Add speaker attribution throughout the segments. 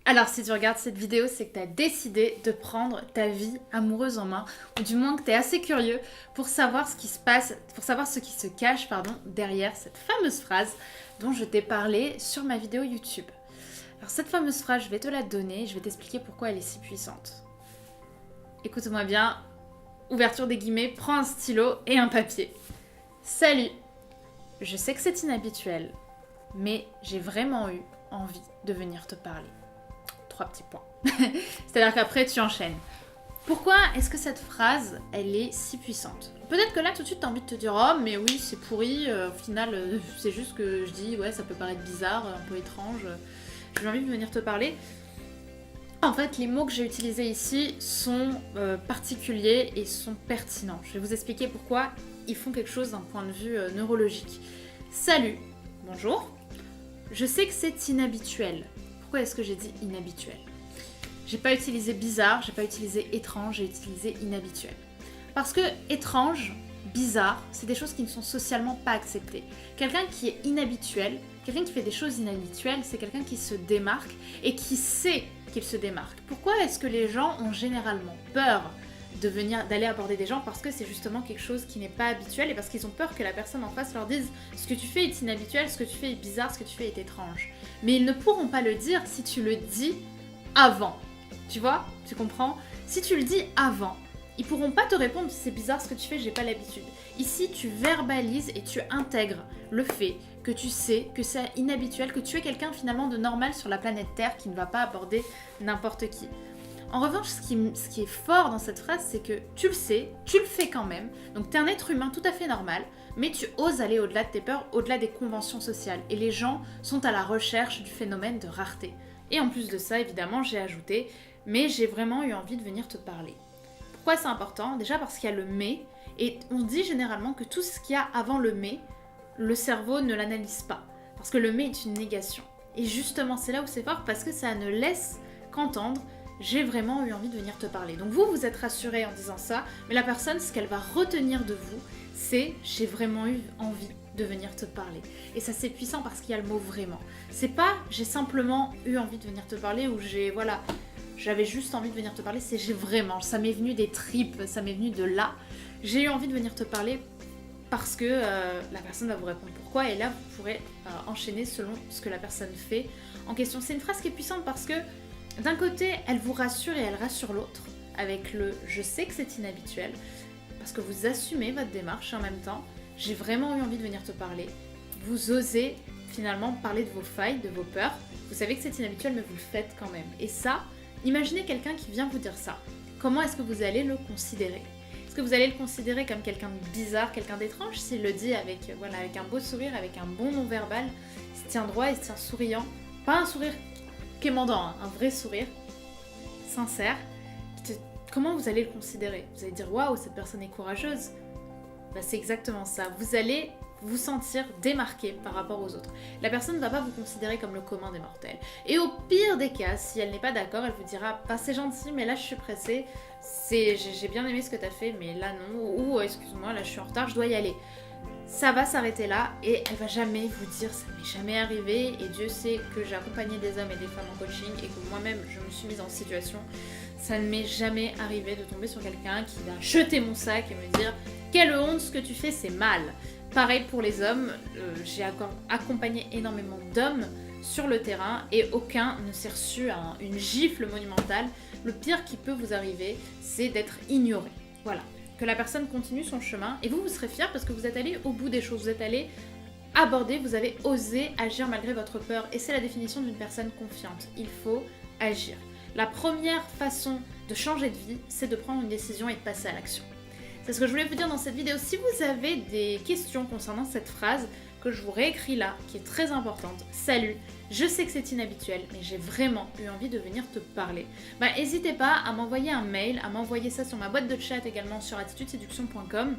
Speaker 1: Alors si tu regardes cette vidéo, c'est que tu as décidé de prendre ta vie amoureuse en main, ou du moins que tu es assez curieux pour savoir ce qui se passe, pour savoir ce qui se cache derrière cette fameuse phrase dont je t'ai parlé sur ma vidéo YouTube. Alors cette fameuse phrase, je vais te la donner, je vais t'expliquer pourquoi elle est si puissante. Écoute-moi bien, ouverture des guillemets, prends un stylo et un papier. Salut, je sais que c'est inhabituel, mais j'ai vraiment eu envie de venir te parler. 3 petits points. C'est-à-dire qu'après, tu enchaînes. Pourquoi est-ce que cette phrase, elle est si puissante? Peut-être que là, tout de suite, tu as envie de te dire « Oh, mais oui, c'est pourri. Au final, c'est juste que je dis, ouais, ça peut paraître bizarre, un peu étrange. J'ai envie de venir te parler. » En fait, les mots que j'ai utilisés ici sont particuliers et sont pertinents. Je vais vous expliquer pourquoi ils font quelque chose d'un point de vue neurologique. Salut, bonjour. Je sais que c'est inhabituel. Pourquoi est-ce que j'ai dit inhabituel? J'ai pas utilisé bizarre, j'ai pas utilisé étrange, j'ai utilisé inhabituel. Parce que étrange, bizarre, c'est des choses qui ne sont socialement pas acceptées. Quelqu'un qui est inhabituel, quelqu'un qui fait des choses inhabituelles, c'est quelqu'un qui se démarque et qui sait qu'il se démarque. Pourquoi est-ce que les gens ont généralement peur d'aller aborder des gens? Parce que c'est justement quelque chose qui n'est pas habituel et parce qu'ils ont peur que la personne en face leur dise ce que tu fais est inhabituel, ce que tu fais est bizarre, ce que tu fais est étrange. Mais ils ne pourront pas le dire si tu le dis avant. Tu vois? Tu comprends? Si tu le dis avant, ils pourront pas te répondre c'est bizarre ce que tu fais, j'ai pas l'habitude. Ici, tu verbalises et tu intègres le fait que tu sais que c'est inhabituel, que tu es quelqu'un finalement de normal sur la planète Terre qui ne va pas aborder n'importe qui. En revanche, ce qui est fort dans cette phrase, c'est que tu le sais, tu le fais quand même. Donc tu es un être humain tout à fait normal, mais tu oses aller au-delà de tes peurs, au-delà des conventions sociales. Et les gens sont à la recherche du phénomène de rareté. Et en plus de ça, évidemment, j'ai ajouté, mais j'ai vraiment eu envie de venir te parler. Pourquoi c'est important? Déjà parce qu'il y a le mais, et on dit généralement que tout ce qu'il y a avant le mais, le cerveau ne l'analyse pas. Parce que le mais est une négation. Et justement, c'est là où c'est fort, parce que ça ne laisse qu'entendre j'ai vraiment eu envie de venir te parler. Donc vous êtes rassuré en disant ça, mais la personne, ce qu'elle va retenir de vous, c'est j'ai vraiment eu envie de venir te parler. Et ça c'est puissant parce qu'il y a le mot vraiment. C'est pas j'ai simplement eu envie de venir te parler ou j'avais juste envie de venir te parler, c'est j'ai vraiment, ça m'est venu des tripes, ça m'est venu de là. J'ai eu envie de venir te parler parce que la personne va vous répondre pourquoi et là vous pourrez enchaîner selon ce que la personne fait en question. C'est une phrase qui est puissante parce que d'un côté, elle vous rassure et elle rassure l'autre avec le « je sais que c'est inhabituel » parce que vous assumez votre démarche et en même temps, j'ai vraiment eu envie de venir te parler. Vous osez finalement parler de vos failles, de vos peurs. Vous savez que c'est inhabituel mais vous le faites quand même. Et ça, imaginez quelqu'un qui vient vous dire ça. Comment est-ce que vous allez le considérer? Est-ce que vous allez le considérer comme quelqu'un de bizarre, quelqu'un d'étrange s'il le dit avec un beau sourire, avec un bon non-verbal, il se tient droit, il se tient souriant, pas un sourire quémandant, un vrai sourire, sincère, comment vous allez le considérer? Vous allez dire waouh, cette personne est courageuse. Bah, c'est exactement ça. Vous allez vous sentir démarqué par rapport aux autres. La personne ne va pas vous considérer comme le commun des mortels. Et au pire des cas, si elle n'est pas d'accord, elle vous dira bah, c'est gentil, mais là je suis pressée, j'ai bien aimé ce que tu as fait, mais là non, ou excuse-moi, là je suis en retard, je dois y aller. Ça va s'arrêter là et elle va jamais vous dire ça m'est jamais arrivé et Dieu sait que j'ai accompagné des hommes et des femmes en coaching et que moi-même je me suis mise en situation, ça ne m'est jamais arrivé de tomber sur quelqu'un qui va jeter mon sac et me dire quelle honte, ce que tu fais c'est mal. Pareil pour les hommes, j'ai accompagné énormément d'hommes sur le terrain et aucun ne s'est reçu une gifle monumentale. Le pire qui peut vous arriver, c'est d'être ignoré. Voilà. Que la personne continue son chemin et vous serez fiers parce que vous êtes allé au bout des choses, vous êtes allé aborder, vous avez osé agir malgré votre peur et c'est la définition d'une personne confiante. Il faut agir. La première façon de changer de vie, c'est de prendre une décision et de passer à l'action. C'est ce que je voulais vous dire dans cette vidéo. Si vous avez des questions concernant cette phrase que je vous réécris là, qui est très importante, salut, je sais que c'est inhabituel, mais j'ai vraiment eu envie de venir te parler. Bah, n'hésitez pas à m'envoyer un mail, à m'envoyer ça sur ma boîte de chat également sur attitudeséduction.com.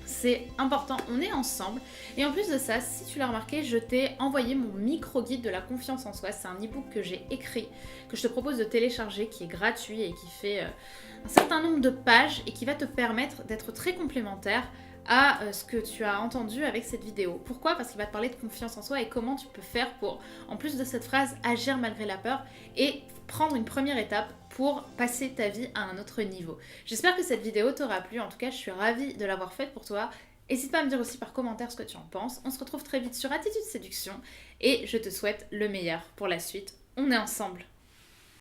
Speaker 1: C'est important, on est ensemble. Et en plus de ça, si tu l'as remarqué, je t'ai envoyé mon micro-guide de la confiance en soi. C'est un e-book que j'ai écrit, que je te propose de télécharger, qui est gratuit et qui fait un certain nombre de pages et qui va te permettre d'être très complémentaire à ce que tu as entendu avec cette vidéo. Pourquoi? Parce qu'il va te parler de confiance en soi et comment tu peux faire pour, en plus de cette phrase, agir malgré la peur et prendre une première étape pour passer ta vie à un autre niveau. J'espère que cette vidéo t'aura plu, en tout cas je suis ravie de l'avoir faite pour toi. N'hésite pas à me dire aussi par commentaire ce que tu en penses. On se retrouve très vite sur Attitude Séduction et je te souhaite le meilleur pour la suite. On est ensemble.